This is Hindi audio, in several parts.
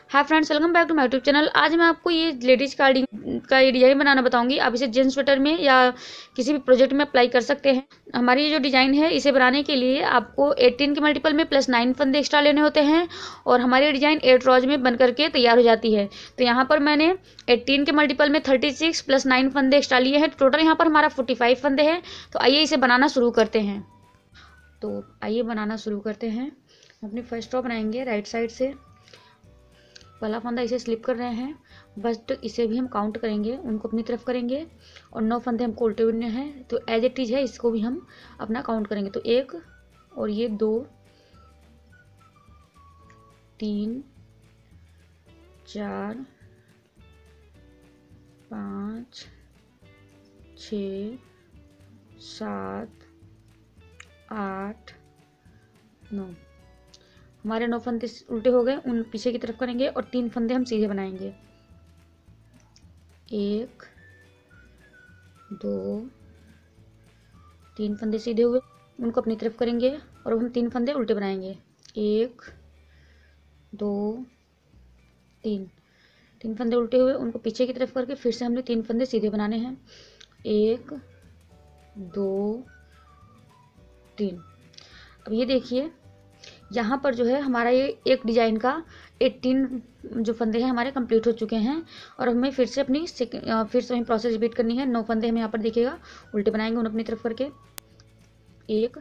Hi friends, welcome back to my YouTube channel. आज मैं आपको ये लेडीज कार्डिंग का ये डिज़ाइन बनाना बताऊंगी। आप इसे जींस स्वेटर में या किसी भी प्रोजेक्ट में अप्लाई कर सकते हैं। हमारी ये जो डिज़ाइन है, इसे बनाने के लिए आपको 18 के मल्टीपल में प्लस 9 फंदे एक्स्ट्रा लेने होते हैं और हमारी डिज़ाइन 8 रोज में बन करके तैयार हो जाती है। तो यहाँ पर मैंने 18 के मल्टीपल में 36 प्लस 9 फंदे एक्स्ट्रा लिए हैं। टोटल यहाँ पर हमारा 45 फंदे हैं। तो आइए इसे बनाना शुरू करते हैं। हम अपनी फर्स्ट रो बनाएंगे राइट साइड से। पहला फंदा इसे स्लिप कर रहे हैं, बस इसे भी हम काउंट करेंगे, उनको अपनी तरफ करेंगे और 9 फंदे हमको उल्टे बुनने हैं। तो एज इट इज है, इसको भी हम अपना काउंट करेंगे। तो 1 और ये 2 3 4 5 6 7 8 9। हमारे 9 फंदे उल्टे हो गए, उन पीछे की तरफ करेंगे और 3 फंदे हम सीधे बनाएंगे। 1 2 3 फंदे सीधे हुए, उनको अपनी तरफ करेंगे और हम 3 फंदे उल्टे बनाएंगे। 1 2 3 फंदे उल्टे हुए, उनको पीछे की तरफ करके फिर से हमने 3 फंदे सीधे बनाने हैं। 1 2 3। अब ये देखिए, यहाँ पर जो है हमारा ये एक डिजाइन का 18 जो फंदे हैं हमारे कंप्लीट हो चुके हैं और हमें फिर से वही प्रोसेस रिपीट करनी है। 9 फंदे हमें यहाँ पर दिखेगा, उल्टे बनाएंगे उन्हें अपनी तरफ करके। 1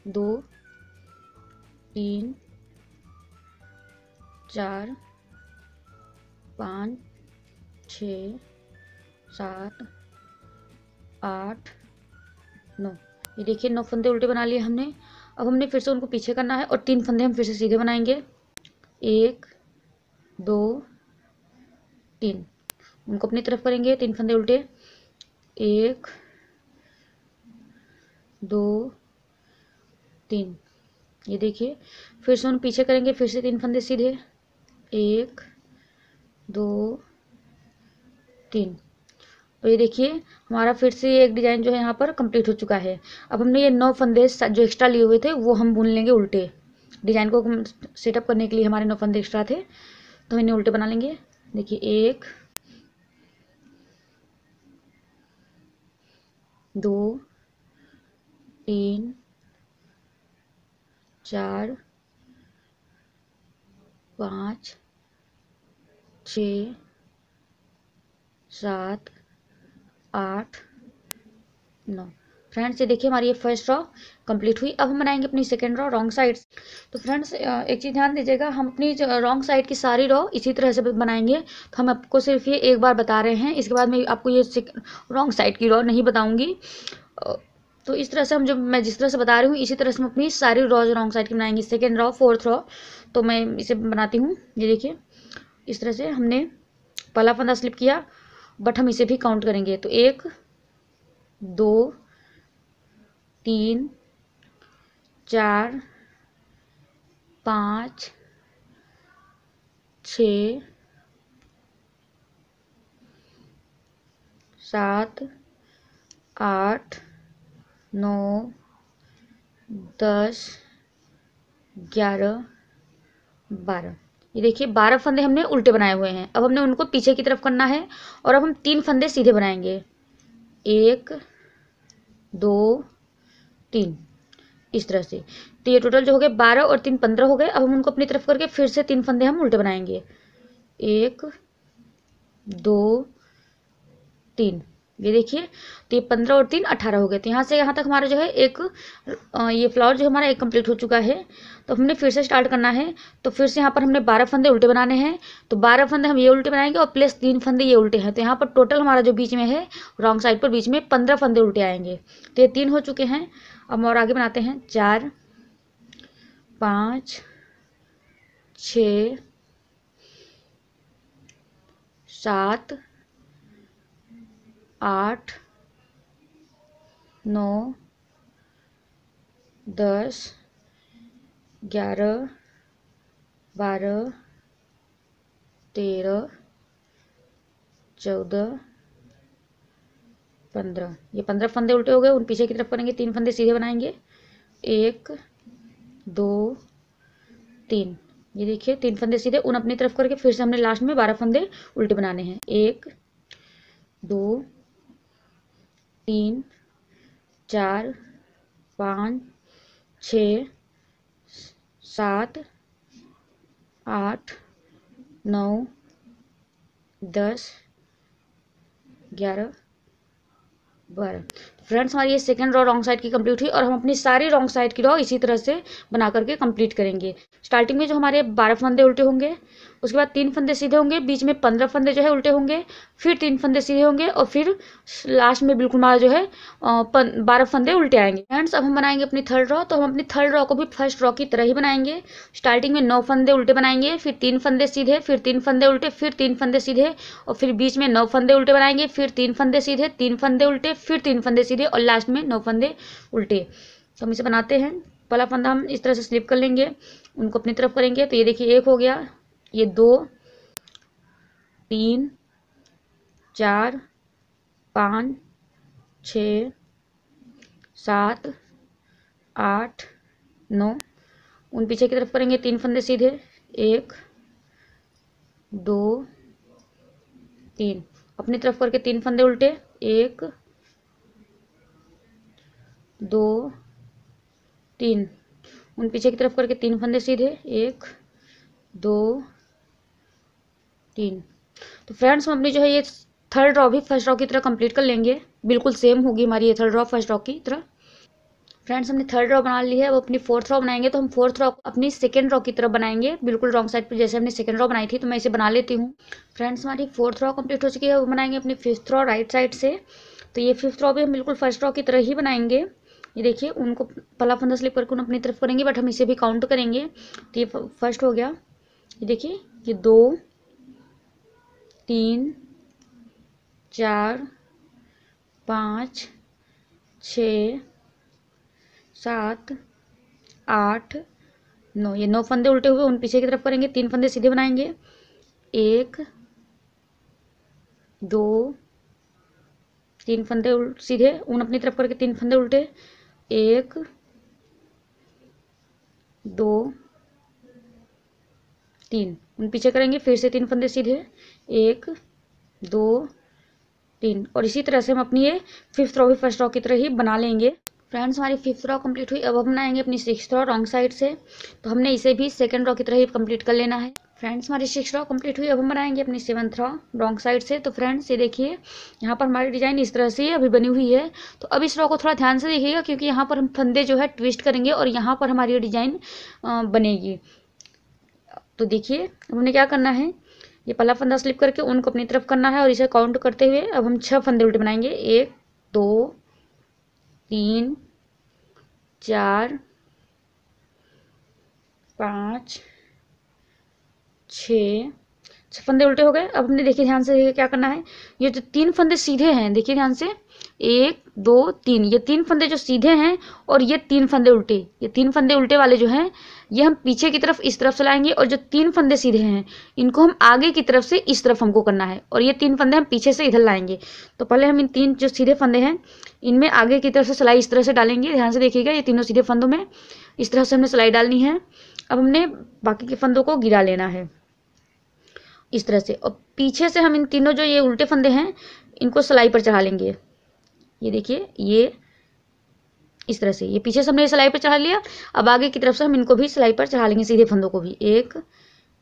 2 3 4 5 6 7 8 9। ये देखिए, 9 फंदे उल्टे बना लिए हमने। अब हमने फिर से उनको पीछे करना है और 3 फंदे हम फिर से सीधे बनाएंगे। 1 2 3, उनको अपनी तरफ करेंगे, 3 फंदे उल्टे। 1 2 3। ये देखिए, फिर से उन पीछे करेंगे, फिर से 3 फंदे सीधे। 1 2 3। तो ये देखिए, हमारा फिर से एक डिजाइन जो है यहाँ पर कंप्लीट हो चुका है। अब हमने ये 9 फंदे जो एक्स्ट्रा लिए हुए थे वो हम बुन लेंगे उल्टे। डिजाइन को सेटअप करने के लिए हमारे 9 फंदे एक्स्ट्रा थे, तो इन्हें उल्टे बना लेंगे। देखिए, 1 2 3 4 5 6 7 8 9। फ्रेंड्स, ये देखिए, हमारी ये फर्स्ट रॉ कंप्लीट हुई। अब हम बनाएंगे अपनी सेकेंड रॉ रॉन्ग साइड। तो फ्रेंड्स, एक चीज़ ध्यान दीजिएगा, हम अपनी रॉन्ग साइड की सारी रॉ इसी तरह से बनाएंगे। तो हम आपको सिर्फ ये एक बार बता रहे हैं, इसके बाद मैं आपको ये रॉन्ग साइड की रॉ नहीं बताऊंगी। तो इस तरह से मैं जिस तरह से बता रही हूँ, इसी तरह से हम अपनी सारी रॉज रॉन्ग साइड की बनाएंगे। सेकेंड रॉ, फोर्थ रॉ, तो मैं इसे बनाती हूँ। ये देखिए, इस तरह से हमने पहला फंदा स्लिप किया, बट हम इसे भी काउंट करेंगे। तो 1 2 3 4 5 6 7 8 9 10 11 12। ये देखिए, 12 फंदे हमने उल्टे बनाए हुए हैं। अब हमने उनको पीछे की तरफ करना है और अब हम 3 फंदे सीधे बनाएंगे। 1 2 3, इस तरह से। तो ये टोटल जो हो गए 12 और 3 15 हो गए। अब हम उनको अपनी तरफ करके फिर से 3 फंदे हम उल्टे बनाएंगे। 1 2 3। ये देखिए, तो ये 15 और 3 18 हो गए। तो यहाँ से यहाँ तक हमारा जो है ये फ्लावर जो हमारा एक कंप्लीट हो चुका है। तो हमने फिर से स्टार्ट करना है। तो फिर से यहाँ पर हमने 12 फंदे उल्टे बनाने हैं। तो 12 फंदे हम ये उल्टे बनाएंगे और प्लस 3 फंदे ये उल्टे हैं। तो यहाँ पर टोटल हमारा जो बीच में है रॉन्ग साइड पर बीच में 15 फंदे उल्टे आएंगे। तो ये 3 हो चुके हैं। अब और आगे बनाते हैं। 4 5 6 7 8 9 10 11 12 13 14 15। ये 15 फंदे उल्टे हो गए, उन पीछे की तरफ करेंगे, 3 फंदे सीधे बनाएंगे। 1 2 3। ये देखिए 3 फंदे सीधे ऊन अपनी तरफ करके फिर से हमने लास्ट में 12 फंदे उल्टे बनाने हैं। 1 2 3 4 5 6 7 8 9 10 11 12। फ्रेंड्स हमारी ये सेकंड रो रॉन्ग साइड की कंप्लीट हुई और हम अपनी सारी रॉन्ग साइड की रो इसी तरह से बना करके कंप्लीट करेंगे। स्टार्टिंग में जो हमारे 12 फंदे उल्टे होंगे, उसके बाद 3 फंदे सीधे होंगे, बीच में 15 फंदे जो है उल्टे होंगे, फिर 3 फंदे सीधे होंगे और फिर लास्ट में बिल्कुल हमारा जो है 12 फंदे उल्टे आएंगे। फ्रेंड्स अब हम बनाएंगे अपनी थर्ड रो। तो हम अपनी थर्ड रो को भी फर्स्ट रो की तरह ही बनाएंगे। स्टार्टिंग में 9 फंदे उल्टे बनाएंगे, फिर 3 फंदे सीधे, फिर 3 फंदे उल्टे, फिर 3 फंदे सीधे और फिर बीच में 9 फंदे उल्टे बनाएंगे, फिर 3 फंदे सीधे, 3 फंदे उल्टे, फिर 3 फंदे सीधे और लास्ट में 9 फंदे उल्टे। तो हम इसे बनाते हैं। पहला फंदा हम इस तरह से स्लिप कर लेंगे, उनको अपनी तरफ करेंगे। तो ये देखिए 1 हो गया, ये 2 3 4 5 6 7 8 9। उन पीछे की तरफ करेंगे 3 फंदे सीधे, 1 2 3, अपनी तरफ करके 3 फंदे उल्टे, 1 2 3, उन पीछे की तरफ करके 3 फंदे सीधे, 1 2 3। तो फ्रेंड्स हम अपनी जो है ये थर्ड रो भी फर्स्ट रो की तरह कंप्लीट कर लेंगे। बिल्कुल सेम होगी हमारी ये थर्ड रो फर्स्ट रो की तरह। फ्रेंड्स हमने थर्ड रो बना ली है। अब अपनी फोर्थ रो बनाएंगे। तो हम फोर्थ रो अपनी सेकंड रो की तरफ बनाएंगे, बिल्कुल रॉन्ग साइड पे जैसे हमने सेकंड रो बनाई थी। तो मैं इसे बना लेती हूँ। फ्रेंड्स हमारी फोर्थ रो कंप्लीट हो चुकी है। वो बनाएंगे अपनी फिफ्थ रो राइट साइड से। तो ये फिफ्थ रो भी हम बिल्कुल फर्स्ट रो की तरह ही बनाएंगे। ये देखिए उनको पहला फंदा स्लिप करके उन अपनी तरफ करेंगे, बट हम इसे भी काउंट करेंगे। तो ये फर्स्ट हो गया। ये देखिए ये 2 3 4 5 6 7 8 9। ये 9 फंदे उल्टे हुए उन पीछे की तरफ करेंगे, 3 फंदे सीधे बनाएंगे, 1 2 3 फंदे सीधे उन अपनी तरफ करके 3 फंदे उल्टे, 1 2 3, उन पीछे करेंगे, फिर से 3 फंदे सीधे, 1 2 3। और इसी तरह से हम अपनी ये फिफ्थ रो भी फर्स्ट रो की तरह ही बना लेंगे। फ्रेंड्स हमारी फिफ्थ रो कंप्लीट हुई। अब हम बनाएंगे अपनी सिक्स्थ रो रॉन्ग साइड से। तो हमने इसे भी सेकंड रो की तरह ही कंप्लीट कर लेना है। फ्रेंड्स हमारी सिक्स्थ रो कंप्लीट हुई। अब हम बनाएंगे अपनी सेवंथ रो रॉन्ग साइड से। तो फ्रेंड्स ये देखिए यहाँ पर हमारी डिजाइन इस तरह से अभी बनी हुई है। तो अब इस रो को थोड़ा ध्यान से देखिएगा, क्योंकि यहाँ पर हम फंदे जो है ट्विस्ट करेंगे और यहाँ पर हमारी डिजाइन बनेगी। तो देखिए हमने क्या करना है, ये पहला फंदा स्लिप करके उनको अपनी तरफ करना है और इसे काउंट करते हुए अब हम 6 फंदे उल्टे बनाएंगे, 1 2 3 4 5 6 फंदे उल्टे हो गए। अब हमने देखिए ध्यान से देखिए क्या करना है, ये जो 3 फंदे सीधे हैं देखिए ध्यान से, 1 2 3, ये 3 फंदे जो सीधे हैं और ये 3 फंदे उल्टे, ये 3 फंदे उल्टे वाले जो हैं ये हम पीछे की तरफ इस तरफ से लाएंगे और जो 3 फंदे सीधे हैं इनको हम आगे की तरफ से इस तरफ हमको करना है और ये 3 फंदे हम पीछे से इधर लाएंगे। तो पहले हम इन 3 जो सीधे फंदे हैं इनमें आगे की तरफ से सिलाई इस तरह से डालेंगे। ध्यान से देखिएगा ये तीनों सीधे फंदों में इस तरह से हमने सिलाई डालनी है। अब हमने बाकी के फंदों को गिरा लेना है इस तरह से, और पीछे से हम इन तीनों जो ये उल्टे फंदे हैं इनको सिलाई पर चढ़ा लेंगे। ये देखिए ये इस तरह से, ये पीछे से हमने सिलाई पर चढ़ा लिया। अब आगे की तरफ से हम इनको भी सिलाई पर चढ़ा लेंगे, सीधे फंदों को भी, 1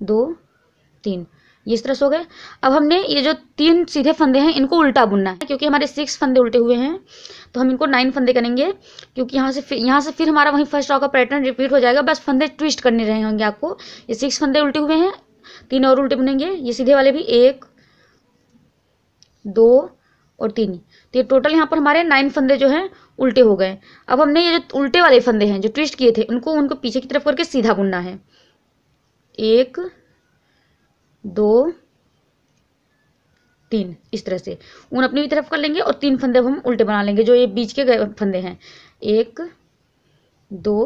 2 3, ये इस तरह से हो गए। अब हमने ये जो 3 सीधे फंदे हैं इनको उल्टा बुनना है, क्योंकि हमारे 6 फंदे उल्टे हुए हैं तो हम इनको 9 फंदे करेंगे, क्योंकि यहाँ से फिर हमारा वही फर्स्ट रो का पैटर्न रिपीट हो जाएगा, बस फंदे ट्विस्ट करने रहेंगे आपको। ये 6 फंदे उल्टे हुए हैं, 3 और उल्टे बुनेंगे, ये सीधे वाले भी 1 2 और 3। तो ये टोटल यहाँ पर हमारे 9 फंदे जो हैं उल्टे हो गए। अब हमने ये जो उल्टे वाले फंदे हैं जो ट्विस्ट किए थे उनको पीछे की तरफ करके सीधा बुनना है, 1 2 3, इस तरह से ऊन अपनी भी तरफ कर लेंगे और 3 फंदे हम उल्टे बना लेंगे जो ये बीच के फंदे हैं, 1 2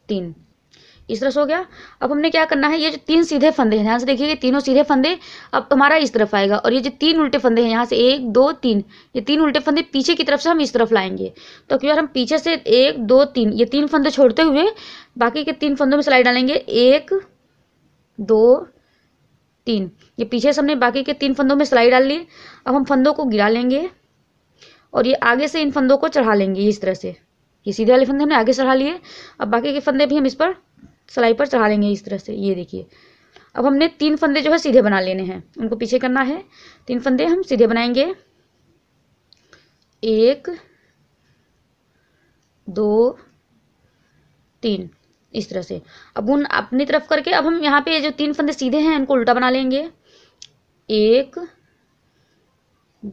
3, इस तरह से हो गया। अब हमने क्या करना है, ये जो 3 सीधे फंदे हैं ध्यान से देखिए, तीनों सीधे फंदे अब हमारा इस तरफ आएगा और ये जो 3 उल्टे फंदे हैं यहाँ से 1 2 3, ये 3 उल्टे फंदे पीछे की तरफ से हम इस तरफ लाएंगे। तो क्योंकि हम पीछे से 1 2 3 ये 3 फंदे छोड़ते हुए बाकी के 3 फंदों में सिलाई डालेंगे, 1 2 3। ये पीछे से हमने बाकी के 3 फंदों में सिलाई डाल ली। अब हम फंदों को गिरा लेंगे और ये आगे से इन फंदों को चढ़ा लेंगे इस तरह से। ये सीधे वाले फंदे हमने आगे चढ़ा लिए, अब बाकी के फंदे भी हम इस पर सिलाई पर चढ़ा लेंगे इस तरह से। ये देखिए, अब हमने 3 फंदे जो है सीधे बना लेने हैं, उनको पीछे करना है। 3 फंदे हम सीधे बनाएंगे, 1 2 3 इस तरह से। अब उन अपनी तरफ करके अब हम यहाँ पे जो 3 फंदे सीधे हैं इनको उल्टा बना लेंगे, 1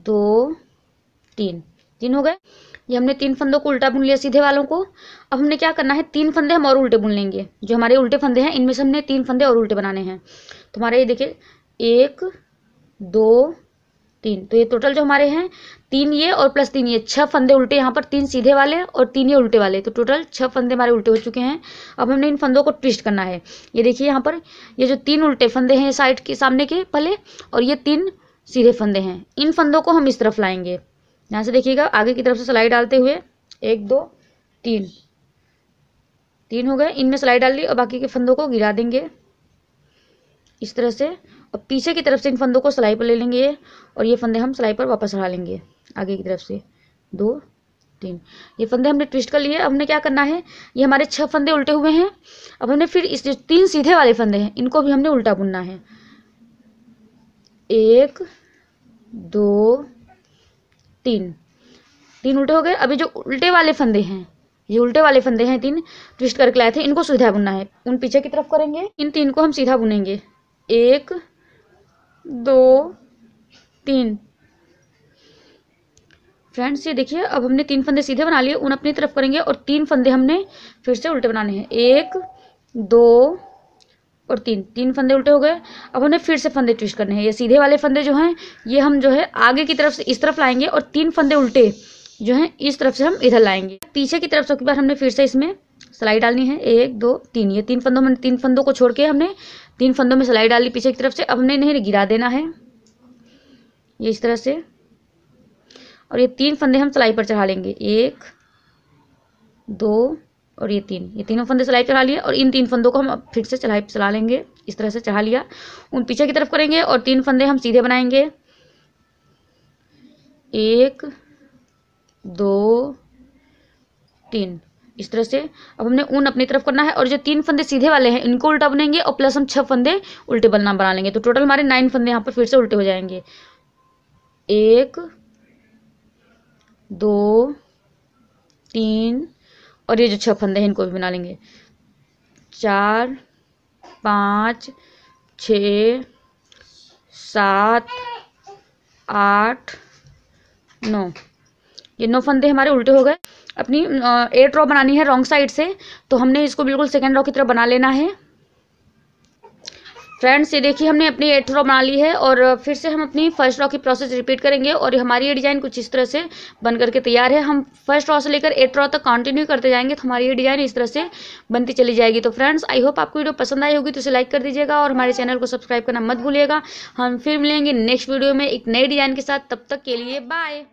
2 3 हो गए। ये हमने 3 फंदों को उल्टा बुन लिया सीधे वालों को। अब हमने क्या करना है, 3 फंदे हम और उल्टे बुन लेंगे। जो हमारे उल्टे फंदे हैं इनमें से हमने 3 फंदे और उल्टे बनाने हैं। तो हमारे ये देखिए 1 2 3, तो ये टोटल जो हमारे हैं 3 ये और प्लस 3 ये 6 फंदे उल्टे, यहाँ पर 3 सीधे वाले और 3 ये उल्टे वाले, तो टोटल 6 फंदे हमारे उल्टे हो चुके हैं। अब हमने इन फंदों को ट्विस्ट करना है। ये देखिए यहाँ पर ये जो 3 उल्टे फंदे हैं साइड के सामने के पहले, और ये 3 सीधे फंदे हैं, इन फंदों को हम इस तरफ लाएंगे। यहाँ से देखिएगा आगे की तरफ से सिलाई डालते हुए 1 2 3 हो गए। इनमें सिलाई डाल ली और बाकी के फंदों को गिरा देंगे इस तरह से, और पीछे की तरफ से इन फंदों को सिलाई पर ले लेंगे और ये फंदे हम सिलाई पर वापस चढ़ा लेंगे आगे की तरफ से। 2 3 ये फंदे हमने ट्विस्ट कर लिए। अब हमने क्या करना है, ये हमारे 6 फंदे उल्टे हुए हैं। अब हमने फिर इस जो 3 सीधे वाले फंदे हैं इनको भी हमने उल्टा बुनना है। 1 2 3 उल्टे हो गए। अभी जो उल्टे वाले फंदे हैं, ये उल्टे वाले फंदे हैं 3 ट्विस्ट करके लाए थे, इनको सीधा बुनना है। उन पीछे की तरफ करेंगे, इन 3 को हम सीधा बुनेंगे, 1 2 3। फ्रेंड्स ये देखिए, अब हमने 3 फंदे सीधे बना लिए, उन अपनी तरफ करेंगे और 3 फंदे हमने फिर से उल्टे बनाने हैं, 1 2 और 3 फंदे उल्टे हो गए। अब हमने फिर से फंदे ट्विस्ट करने हैं। ये सीधे वाले फंदे जो हैं ये हम जो है आगे की तरफ से इस तरफ लाएंगे और 3 फंदे उल्टे जो हैं इस तरफ से हम इधर लाएंगे। पीछे की तरफ से एक बार हमने फिर से इसमें सिलाई डालनी है, 1 2 3। ये 3 फंदों को छोड़ के हमने 3 फंदों में सिलाई डाली पीछे की तरफ से। अब हमने इन्हें गिरा देना है ये इस तरह से, और ये 3 फंदे हम सिलाई पर चढ़ा लेंगे, 1 2 और ये 3। ये तीनों फंदे सिलाई चढ़ा लिए और इन 3 फंदों को हम फिर से चला लेंगे इस तरह से, चढ़ा लिया। उन पीछे की तरफ करेंगे और 3 फंदे हम सीधे बनाएंगे, 1 2 3 इस तरह से। अब हमने ऊन अपनी तरफ करना है और जो 3 फंदे सीधे वाले हैं इनको उल्टा बनेंगे और प्लस हम 6 फंदे उल्टे बना लेंगे, तो टोटल हमारे 9 फंदे यहाँ पर फिर से उल्टे हो जाएंगे। 1 2 3 और ये जो 6 फंदे हैं इनको भी बना लेंगे, 4 5 6 7 8 9। ये 9 फंदे हमारे उल्टे हो गए। अपनी 8 रो बनानी है रॉन्ग साइड से, तो हमने इसको बिल्कुल सेकेंड रो की तरह बना लेना है। फ्रेंड्स ये देखिए हमने अपनी 8 रो बना ली है और फिर से हम अपनी फर्स्ट रो की प्रोसेस रिपीट करेंगे और हमारी ये डिज़ाइन कुछ इस तरह से बन करके तैयार है। हम फर्स्ट रो से लेकर 8 रो तक कंटिन्यू करते जाएंगे तो हमारी ये डिज़ाइन इस तरह से बनती चली जाएगी। तो फ्रेंड्स आई होप आपको वीडियो पसंद आई होगी, तो इसे लाइक कर दीजिएगा और हमारे चैनल को सब्सक्राइब करना मत भूलिएगा। हम फिर मिलेंगे नेक्स्ट वीडियो में एक नई डिज़ाइन के साथ, तब तक के लिए बाय।